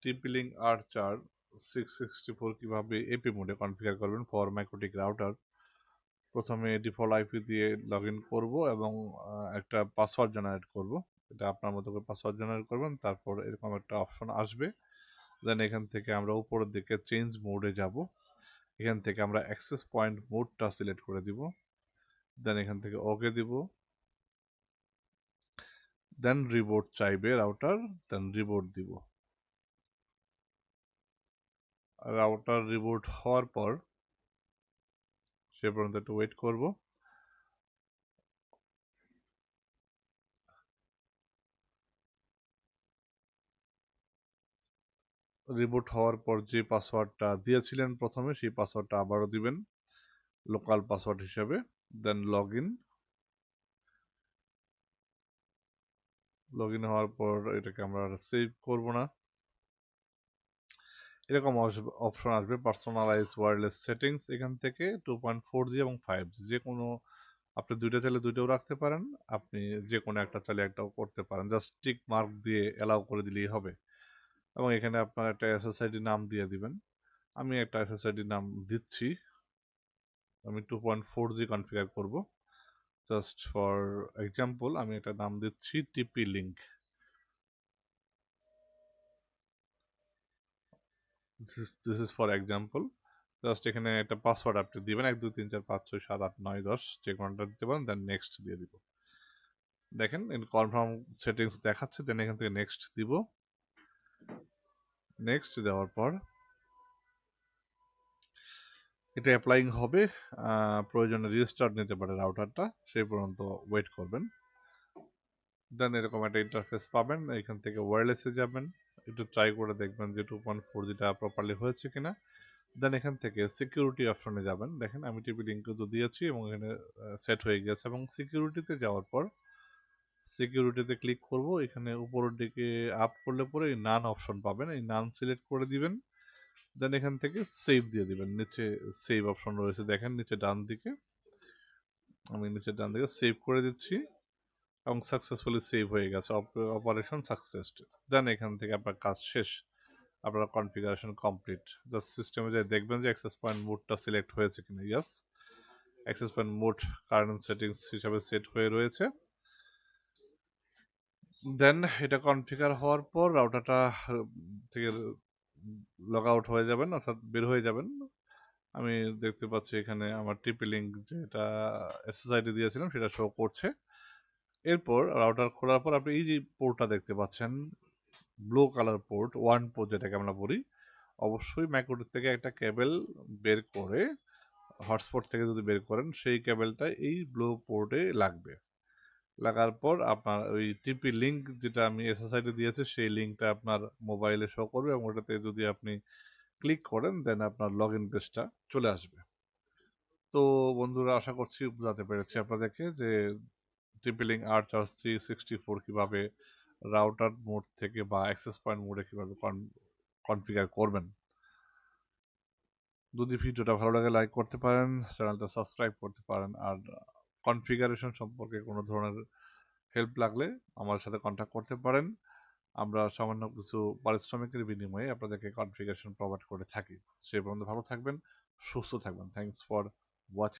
TP-Link Archer 664 কিভাবে AP মোডে configure করবেন ফর ম্যাকোটিক রাউটার। প্রথমে ডিফল্ট আইপি দিয়ে লগ ইন করবো এবং একটা পাসওয়ার্ড জেনারেট করব। এটা আপনার মতো করে পাসওয়ার্ড জেনারেট করবেন, তারপর এরকম একটা অপশন আসবে। দেন এখান থেকে আমরা উপরের দিকে চেঞ্জ মোডে যাব। এখান থেকে আমরা অ্যাক্সেস পয়েন্ট মোডটা সিলেক্ট করে দিব। দেন এখান থেকে ওকে দিব। দেন রিবোট চাইবে রাউটার, দেন রিবোট দিব। রাউটার রিবোট হওয়ার পর সে পর্যন্ত একটু ওয়েট করব। রিবুট হওয়ার পর যে পাসওয়ার্ডটা দিয়েছিলেন প্রথমে সেই পাসওয়ার্ডটা আবারও দিবেন লোকাল পাসওয়ার্ড হিসেবে। দেন লগ ইন হওয়ার পর এটাকে আমরা সেভ করব না। এরকম অপশন আসবে পার্সোনালাইজ ওয়্যারলেস সেটিংস। এখান থেকে 2.4G এবং 5G যে কোনো, আপনি দুইটা চাইলে দুইটাও রাখতে পারেন, আপনি যে কোনো একটা চাইলে একটাও করতে পারেন, জাস্ট টিক মার্ক দিয়ে অ্যালাউ করে দিলেই হবে। এবং এখানে আপনার একটা এসএসআইডি নাম দিয়ে দিবেন। আমি একটা এসএসআইডি নাম দিচ্ছি। আমি 2.4G কনফিগার করব। জাস্ট ফর এক্সাম্পল আমি একটা নাম দিচ্ছি TP-Link। This is for example. Just এখানে একটা পাসওয়ার্ড আপনি দিবেন 1 2 3 4 5 6 7 8 9 10 যে কোনটা দিতে পারেন। দেন নেক্সট দিয়ে দিব। দেখেন কনফার্ম সেটিংস দেখাচ্ছে। দেন এখান থেকে নেক্সট দিব। নেক্সট দেওয়ার পর এটা অ্যাপ্লাইং হবে। প্রয়োজনে রিস্টার্ট নিতে পারে রাউটারটা, সেই পর্যন্ত ওয়েট করবেন। দেন এরকম একটা ইন্টারফেস পাবেন। এখান থেকে ওয়্যারলেসে যাবেন, একটু ট্রাই করে দেখবেন যে 2.4Gটা প্রপারলি হয়েছে কিনা। দেন এখান থেকে সিকিউরিটি অপশনে যাবেন। দেখেন আমি TP-Link তো দিয়েছি এবং এখানে সেট হয়ে গেছে। এবং সিকিউরিটিতে যাওয়ার পর সিকিউরিটিতে ক্লিক করব। এখানে উপরের দিকে আপ করলে পরে এই নান অপশন পাবেন, এই নান সিলেক্ট করে দিবেন। দেন এখান থেকে সেভ দিয়ে দিবেন। নিচে সেভ অপশন রয়েছে দেখেন নিচে ডান দিকে, আমি নিচে ডান দিকে সেভ করে দিচ্ছি এবং সাকসেসফুলি সেভ হয়ে গেছে, অপারেশন সাকসেস। দেন এখান থেকে আপনার কাজ শেষ, আপনার কনফিগারেশন কমপ্লিট। জাস্ট সিস্টেমে যাই দেখবেন যে অ্যাক্সেস পয়েন্ট মোডটা সিলেক্ট হয়েছে কিনা। Yes, access point mode current settings হিসাবে সেট হয়ে রয়েছে। দেন এটা কনফিগার হওয়ার পর রাউটারটা থেকে লগ আউট হয়ে যাবেন, অর্থাৎ বের হয়ে যাবেন। আমি দেখতে পাচ্ছি এখানে আমার TP-Link যেটা এসএসআইডি দিয়েছিলাম সেটা শো করছে। এরপর রাউটার খোলার পর আপনি এই যে পোর্টটা দেখতে পাচ্ছেন, blue colour port, one port যেটাকে আমরা বলি, অবশ্যই ম্যাকওয়্যার থেকে একটা কেবল বের করে, হটস্পট থেকে যদি বের করেন সেই কেবলটা এই ব্লু পোর্টে লাগবে। লাগার পর আপনার ওই TP-Link যেটা আমি এসএসআইডি দিয়েছি সেই লিঙ্কটা আপনার মোবাইলে শো করবে এবং ওটাতে যদি আপনি ক্লিক করেন দেন আপনার লগ ইন পেজটা চলে আসবে। তো বন্ধুরা, আশা করছি বোঝাতে পেরেছি আপনাদেরকে যে TP-Link Archer 364 কিভাবে রাউটার মোড থেকে বা অ্যাক্সেস পয়েন্ট মোডে কিভাবে কনফিগার করবেন। যদি ভিডিওটা ভালো লাগে লাইক করতে পারেন, চ্যানেলটা সাবস্ক্রাইব করতে পারেন। আর কনফিগারেশন সম্পর্কে কোনো ধরনের হেল্প লাগলে আমার সাথে কন্ট্যাক্ট করতে পারেন। আমরা সামান্য কিছু পারিশ্রমিকের বিনিময়ে আপনাদেরকে কনফিগারেশন প্রোভাইড করে থাকি। সেই পর্যন্ত ভালো থাকবেন, সুস্থ থাকবেন। Thanks for watching.